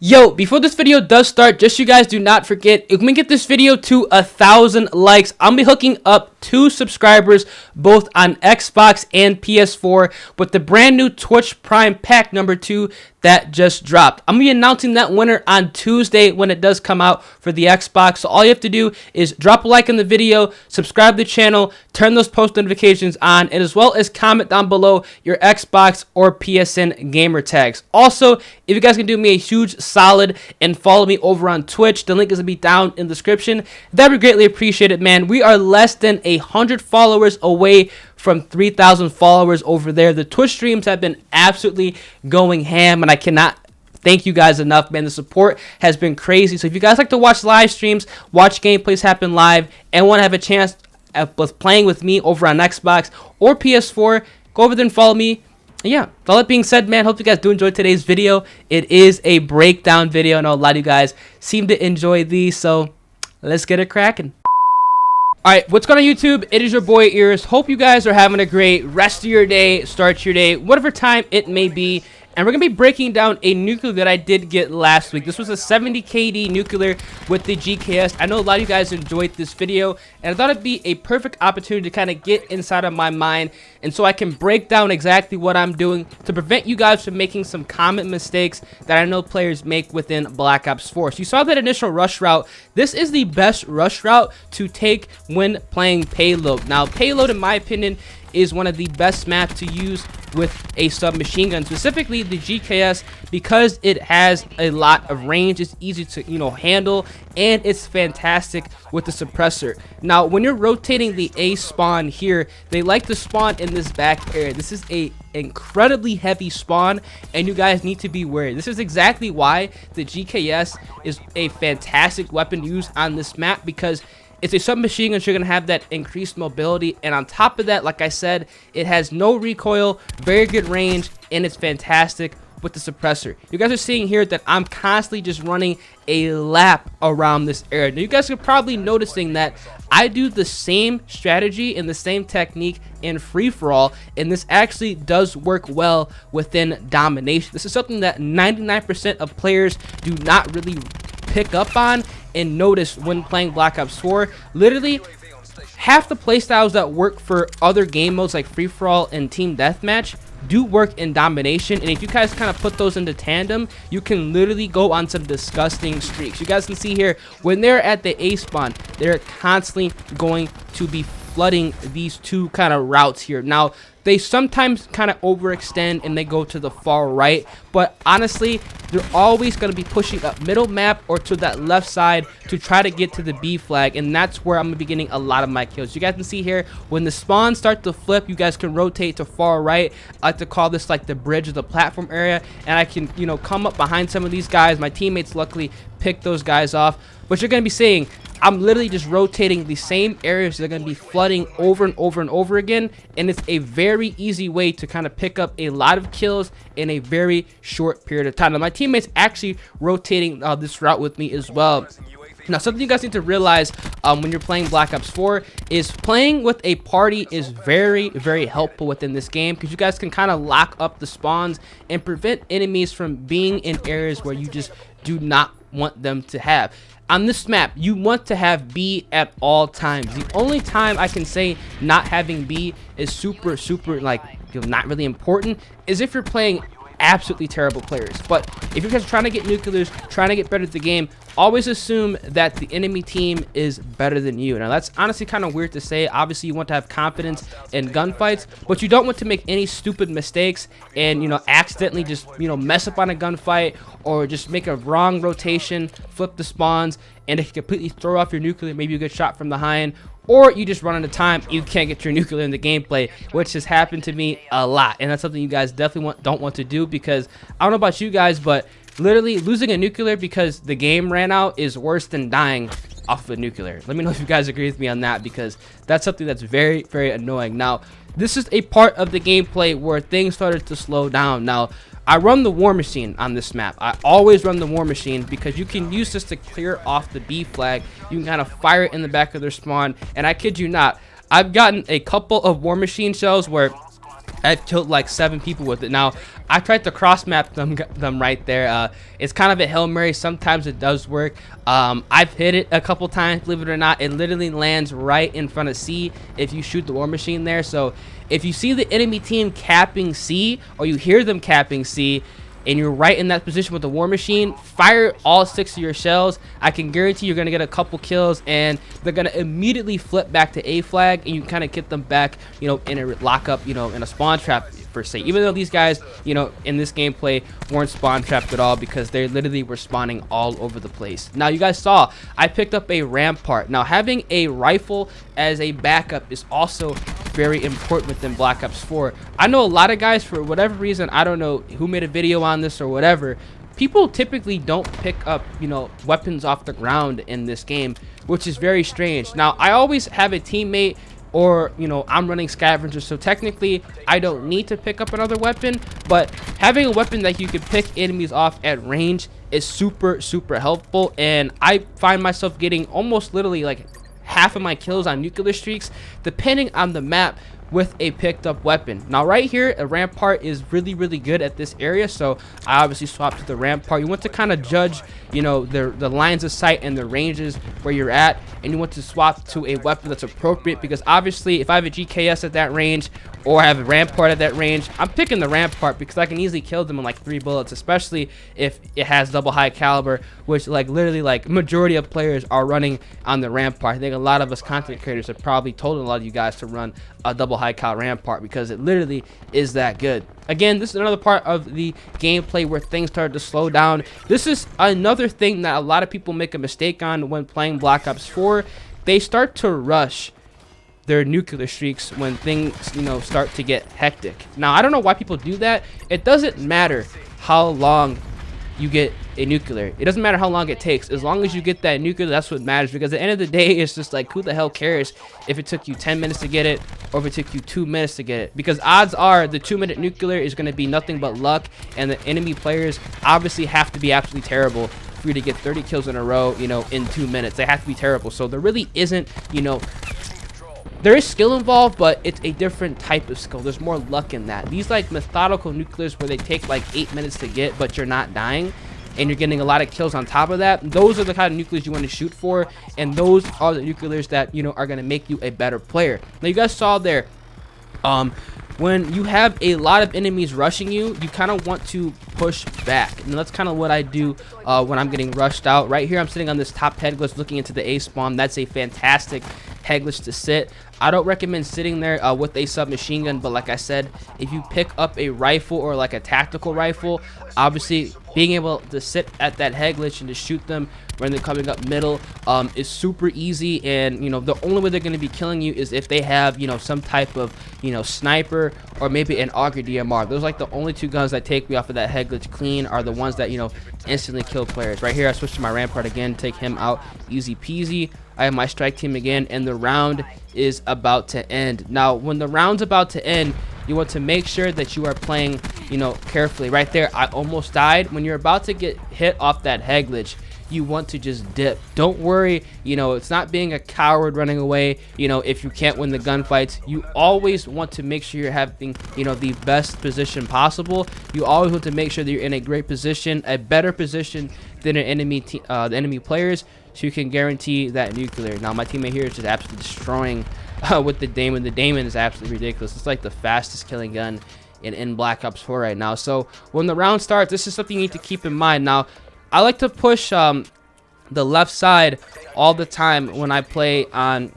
Yo, before this video does start, just you guys do not forget, if we get this video to 1,000 likes, I'm gonna be hooking up 2 subscribers both on Xbox and PS4 with the brand new Twitch Prime Pack number 2 that just dropped. I'm gonna be announcing that winner on Tuesday when it does come out for the Xbox. So all you have to do is drop a like on the video, subscribe to the channel, turn those post notifications on, and as well as comment down below your Xbox or PSN gamer tags. Also, if you guys can do me a huge solid and follow me over on Twitch, the link is gonna be down in the description. That'd be greatly appreciated, man. We are less than 100 followers away from 3,000 followers over there. The Twitch streams have been absolutely going ham, and I cannot thank you guys enough, man. The support has been crazy. So if you guys like to watch live streams, watch gameplays happen live, and want to have a chance at playing with me over on Xbox or PS4, go over there and follow me. Yeah, with all that being said, man, hope you guys do enjoy today's video. It is a breakdown video. I know a lot of you guys seem to enjoy these, so let's get it cracking. Alright, what's going on YouTube? It is your boy Ears. Hope you guys are having a great rest of your day, start your day, whatever time it may be. And we're going to be breaking down a nuclear that I did get last week. This was a 70 KD nuclear with the GKS. I know a lot of you guys enjoyed this video, and I thought it'd be a perfect opportunity to kind of get inside of my mind, and so I can break down exactly what I'm doing to prevent you guys from making some common mistakes that I know players make within Black Ops 4. So you saw that initial rush route. This is the best rush route to take when playing Payload. Now, Payload, in my opinion, is one of the best maps to use with a submachine gun, specifically the GKS, because it has a lot of range. It's easy to handle, and it's fantastic with the suppressor. Now when you're rotating the A spawn here, they like to spawn in this back area. This is a incredibly heavy spawn, and you guys need to be wary. This is exactly why the GKS is a fantastic weapon used on this map, because it's a submachine gun, so you're going to have that increased mobility. And on top of that, like I said, it has no recoil, very good range, and it's fantastic with the suppressor. You guys are seeing here that I'm constantly just running a lap around this area. Now, you guys are probably noticing that I do the same strategy and the same technique in free-for-all, and this actually does work well within domination. This is something that 99% of players do not really pick up on and notice when playing Black Ops 4. Literally, half the playstyles that work for other game modes like free-for-all and team deathmatch do work in domination, and if you guys kind of put those into tandem, you can literally go on some disgusting streaks. You guys can see here, when they're at the A spawn, they're constantly going to be flooding these two kind of routes here. Now, they sometimes kind of overextend and they go to the far right, but honestly, they're always going to be pushing up middle map or to that left side to try to get to the B flag, and that's where I'm going to be getting a lot of my kills. You guys can see here, when the spawns start to flip, you guys can rotate to far right. I like to call this like the bridge of the platform area, and I can, come up behind some of these guys. My teammates luckily pick those guys off, but you're going to be seeing I'm literally just rotating the same areas that are going to be flooding over and over and over again, and it's a very easy way to kind of pick up a lot of kills in a very short period of time. Now, my teammates actually rotating this route with me as well. Now, something you guys need to realize when you're playing Black Ops 4 is playing with a party is very, very helpful within this game, because you guys can kind of lock up the spawns and prevent enemies from being in areas where you just do not want them to have. On this map, you want to have B at all times. The only time I can say not having B is super not really important is if you're playing absolutely terrible players. But if you're guys trying to get nuclears, trying to get better at the game, always assume that the enemy team is better than you. Now, that's honestly kind of weird to say. Obviously, you want to have confidence in gunfights, but you don't want to make any stupid mistakes and accidentally just mess up on a gunfight, or just make a wrong rotation, flip the spawns, and it can completely throw off your nuclear. Maybe you get shot from behind, or you just run out of time, you can't get your nuclear in the gameplay, which has happened to me a lot. And that's something you guys definitely don't want to do, because I don't know about you guys, but literally losing a nuclear because the game ran out is worse than dying off of a nuclear. Let me know if you guys agree with me on that, because that's something that's very, very annoying. Now, this is a part of the gameplay where things started to slow down. Now, I run the War Machine on this map. I always run the War Machine because you can use this to clear off the B flag. You can kind of fire it in the back of their spawn, and I kid you not, I've gotten a couple of War Machine shells where I've killed like 7 people with it. Now, I tried to cross map them right there. It's kind of a Hail Mary. Sometimes it does work. I've hit it a couple times, believe it or not. It literally lands right in front of C if you shoot the war machine there. So if you see the enemy team capping C, or you hear them capping C, and you're right in that position with the war machine, fire all 6 of your shells. I can guarantee you're going to get a couple kills, and they're going to immediately flip back to A flag, and you kind of get them back, you know, in a lockup, you know, in a spawn trap per se. Even though these guys, you know, in this gameplay weren't spawn trapped at all, because they literally were spawning all over the place. Now, you guys saw I picked up a rampart. Now, having a rifle as a backup is also very important within Black Ops 4. I know a lot of guys, for whatever reason, I don't know who made a video on this or whatever, people typically don't pick up, you know, weapons off the ground in this game, which is very strange. Now, I always have a teammate, or, you know, I'm running scavenger, so technically I don't need to pick up another weapon, but having a weapon that you can pick enemies off at range is super helpful. And I find myself getting almost literally like half of my kills on nuclear streaks, depending on the map, with a picked up weapon. Now right here, a rampart is really good at this area, so I obviously swapped to the rampart. You want to kind of judge, you know, the lines of sight and the ranges where you're at, and you want to swap to a weapon that's appropriate, because obviously if I have a GKS at that range, or I have a rampart at that range, I'm picking the rampart because I can easily kill them in like 3 bullets, especially if it has double high caliber, which like literally like majority of players are running on the rampart. I think a lot of us content creators have probably told a lot of you guys to run a double high cal rampart because it literally is that good. Again, this is another part of the gameplay where things started to slow down. This is another thing that a lot of people make a mistake on when playing Black Ops 4. They start to rush their nuclear streaks when things, you know, start to get hectic. Now, I don't know why people do that. It doesn't matter how long you get a nuclear. It doesn't matter how long it takes. As long as you get that nuclear, that's what matters, because at the end of the day, it's just like, who the hell cares if it took you 10 minutes to get it or if it took you 2 minutes to get it? Because odds are the 2-minute nuclear is going to be nothing but luck, and the enemy players obviously have to be absolutely terrible for you to get 30 kills in a row, you know, in 2 minutes. They have to be terrible. So there really isn't, you know, there is skill involved, but it's a different type of skill. There's more luck in that. These like methodical nuclears where they take like 8 minutes to get, but you're not dying, and you're getting a lot of kills on top of that, those are the kind of nuclears you want to shoot for, and those are the nuclears that, you know, are going to make you a better player. Now, you guys saw there, when you have a lot of enemies rushing you, you kind of want to push back, and that's kind of what I do when I'm getting rushed out. Right here, I'm sitting on this top head glitch looking into the A spawn. That's a fantastic head glitch to sit. I don't recommend sitting there with a submachine gun, but like I said, if you pick up a rifle or like a tactical rifle, obviously being able to sit at that head glitch and to shoot them when they're coming up middle is super easy. And, you know, the only way they're going to be killing you is if they have, you know, some type of, you know, sniper or maybe an auger DMR. Those are like the only 2 guns that take me off of that head glitch clean, are the ones that, you know, instantly kill players. Right here, I switched to my rampart again, take him out easy peasy. I have my strike team again, and the round is about to end. Now, when the round's about to end, you want to make sure that you are playing, you know, carefully. Right there, I almost died. When you're about to get hit off that head glitch, you want to just dip. Don't worry, you know, it's not being a coward running away, you know, if you can't win the gunfights. You always want to make sure you're having, you know, the best position possible. You always want to make sure that you're in a great position, a better position than an enemy the enemy players, so you can guarantee that nuclear. Now, my teammate here is just absolutely destroying with the Damon. The Damon is absolutely ridiculous. It's like the fastest killing gun in Black Ops 4 right now. So when the round starts, this is something you need to keep in mind. Now, I like to push the left side all the time when I play on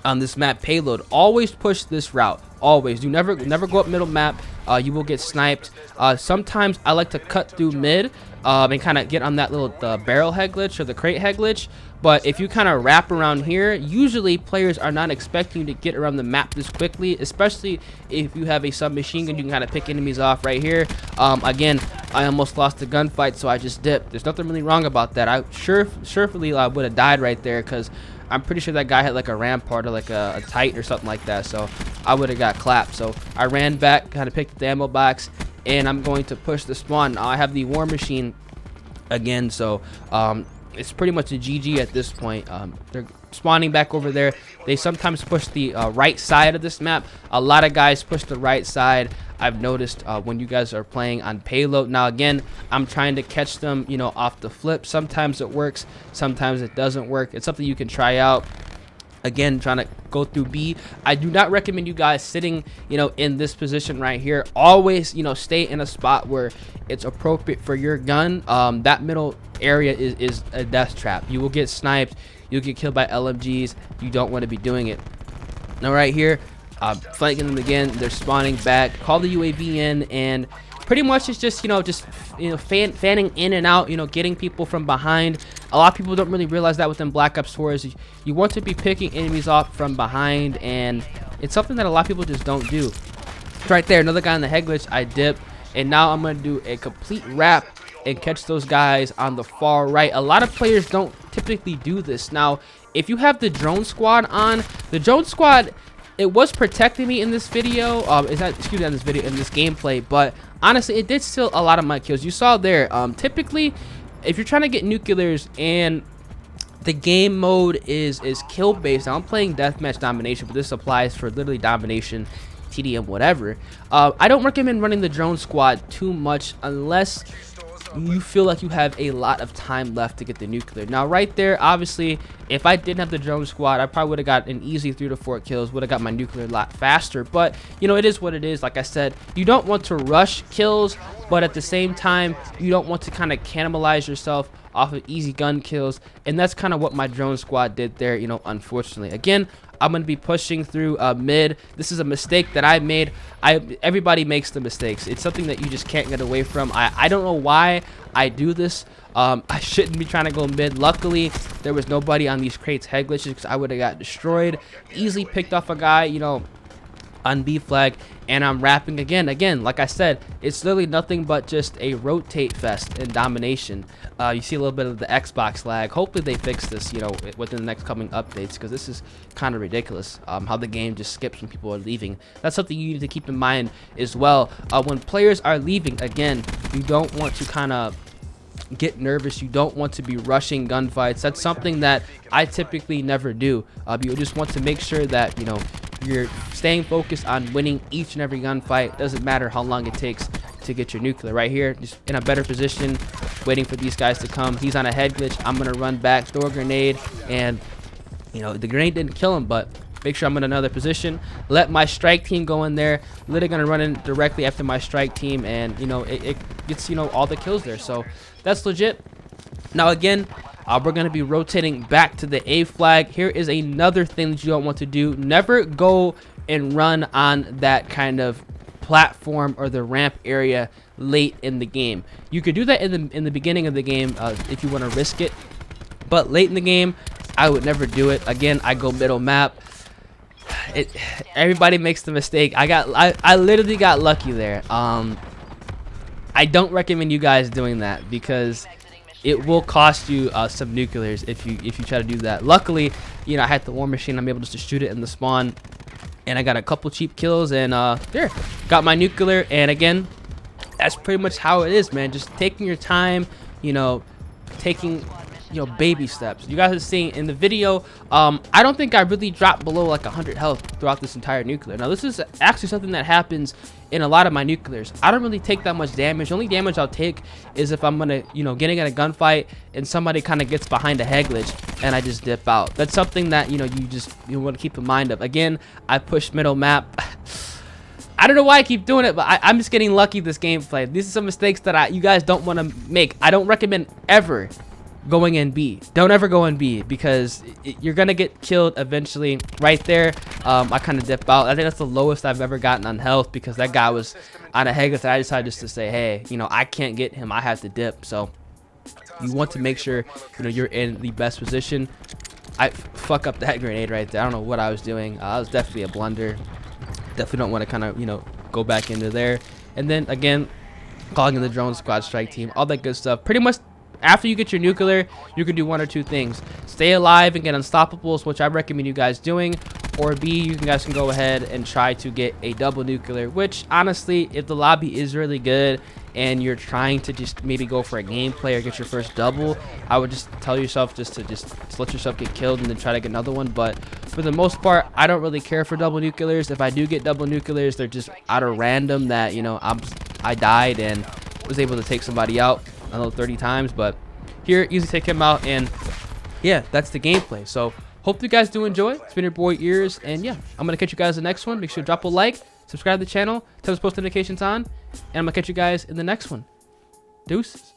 this map Payload. Always push this route. Always. You never go up middle map. You will get sniped. Sometimes I like to cut through mid and kind of get on that little barrel head glitch or the crate head glitch. But if you kind of wrap around here, usually players are not expecting you to get around the map this quickly, especially if you have a submachine gun. You can kind of pick enemies off right here. Again, I almost lost the gunfight, so I just dipped. There's nothing really wrong about that. I surely would have died right there, because I'm pretty sure that guy had like a rampart or like a tight or something like that, so I would have got clapped. So I ran back, kind of picked up the ammo box, and I'm going to push the spawn. Now I have the war machine again, so it's pretty much a GG at this point. They're spawning back over there. They sometimes push the right side of this map. A lot of guys push the right side. I've noticed when you guys are playing on payload. Now again, I'm trying to catch them, you know, off the flip. Sometimes it works, sometimes it doesn't work. It's something you can try out. Again, trying to go through B. I do not recommend you guys sitting, you know, in this position right here. Always, you know, stay in a spot where it's appropriate for your gun. That middle area is a death trap. You will get sniped. You'll get killed by LMGs. You don't want to be doing it. Now right here, flanking them again. They're spawning back. Call the UAV in, and pretty much it's just, you know, fanning in and out, you know, getting people from behind. A lot of people don't really realize that within Black Ops 4 is you want to be picking enemies off from behind, and it's something that a lot of people just don't do. Right there, another guy on the head glitch. I dip, and now I'm going to do a complete wrap and catch those guys on the far right. A lot of players don't typically do this. Now, if you have the drone squad on, the drone squad, it was protecting me in this video. It's not, excuse me, in this video, in this gameplay, but honestly, it did steal a lot of my kills. You saw there, typically, if you're trying to get nuclears and the game mode is kill based, I'm playing deathmatch domination, but this applies for literally domination, TDM, whatever. I don't recommend running the drone squad too much unless you feel like you have a lot of time left to get the nuclear. Now right there, obviously, if I didn't have the drone squad, I probably would have got an easy 3 to 4 kills, would have got my nuclear a lot faster. But you know, it is what it is. Like I said, you don't want to rush kills, but at the same time, you don't want to kind of cannibalize yourself off of easy gun kills, and that's kind of what my drone squad did there, you know, unfortunately. Again, I'm going to be pushing through mid. This is a mistake that I made. Everybody makes the mistakes. It's something that you just can't get away from. I don't know why I do this. I shouldn't be trying to go mid. Luckily, there was nobody on these crates head glitches because I would have got destroyed. Easily picked off a guy, you know, on B flag, and I'm wrapping again. Like I said, it's literally nothing but just a rotate fest in domination. You see a little bit of the Xbox lag. Hopefully they fix this, you know, within the next coming updates, because this is kind of ridiculous, how the game just skips when people are leaving. That's something you need to keep in mind as well. When players are leaving, again, you don't want to kind of get nervous. You don't want to be rushing gunfights. That's something that I typically never do. You just want to make sure that, you know, you're staying focused on winning each and every gunfight. Doesn't matter how long it takes to get your nuclear. Right here, just in a better position, waiting for these guys to come. He's on a head glitch. I'm gonna run back, throw a grenade, and you know, the grenade didn't kill him, but make sure I'm in another position. Let my strike team go in there. Literally gonna run in directly after my strike team, and you know, it gets, you know, all the kills there. So that's legit. Now again, we're going to be rotating back to the A flag. Here is another thing that you don't want to do. Never go and run on that kind of platform or the ramp area late in the game. You could do that in the beginning of the game if you want to risk it, but late in the game, I would never do it. Again, I go middle map. Everybody makes the mistake. I literally got lucky there. I don't recommend you guys doing that because it will cost you some nuclears if you try to do that. Luckily, you know, I had the war machine. I'm able to just shoot it in the spawn, and I got a couple cheap kills, and there, got my nuclear. And again, that's pretty much how it is, man. Just taking your time, you know, taking, you know, baby steps. You guys are seeing in the video, I don't think I really dropped below like 100 health throughout this entire nuclear. Now this is actually something that happens in a lot of my nuclears. I don't really take that much damage. The only damage I'll take is if I'm gonna, you know, getting in a gunfight and somebody kind of gets behind a head glitch and I just dip out. That's something that, you know, you want to keep in mind of. Again, I push middle map. I don't know why I keep doing it, but I'm just getting lucky this gameplay. These are some mistakes that you guys don't want to make. I don't recommend ever going in B. Don't ever go in B because you're gonna get killed eventually. Right there, I kind of dip out. I think that's the lowest I've ever gotten on health because that guy was on a head glitch. I decided just to say, hey, you know, I can't get him. I have to dip. So you want to make sure, you know, you're in the best position. I fuck up that grenade right there. I don't know what I was doing. That was definitely a blunder. Definitely don't want to kind of, you know, go back into there. And then again, calling in the drone squad, strike team, all that good stuff. Pretty much after you get your nuclear, you can do one or two things: stay alive and get unstoppables, which I recommend you guys doing, or B, you guys can go ahead and try to get a double nuclear, which honestly, if the lobby is really good and you're trying to just maybe go for a gameplay or get your first double, I would just tell yourself to let yourself get killed and then try to get another one. But for the most part, I don't really care for double nuclears. If I do get double nuclears, they're just out of random that, you know, I died and was able to take somebody out, I don't know, 30 times. But here, easy take him out, and yeah, that's the gameplay. So hope you guys do enjoy. It's been your boy Ears, and yeah, I'm gonna catch you guys in the next one. Make sure to drop a like, subscribe to the channel, tell us post notifications on, and I'm gonna catch you guys in the next one. Deuces.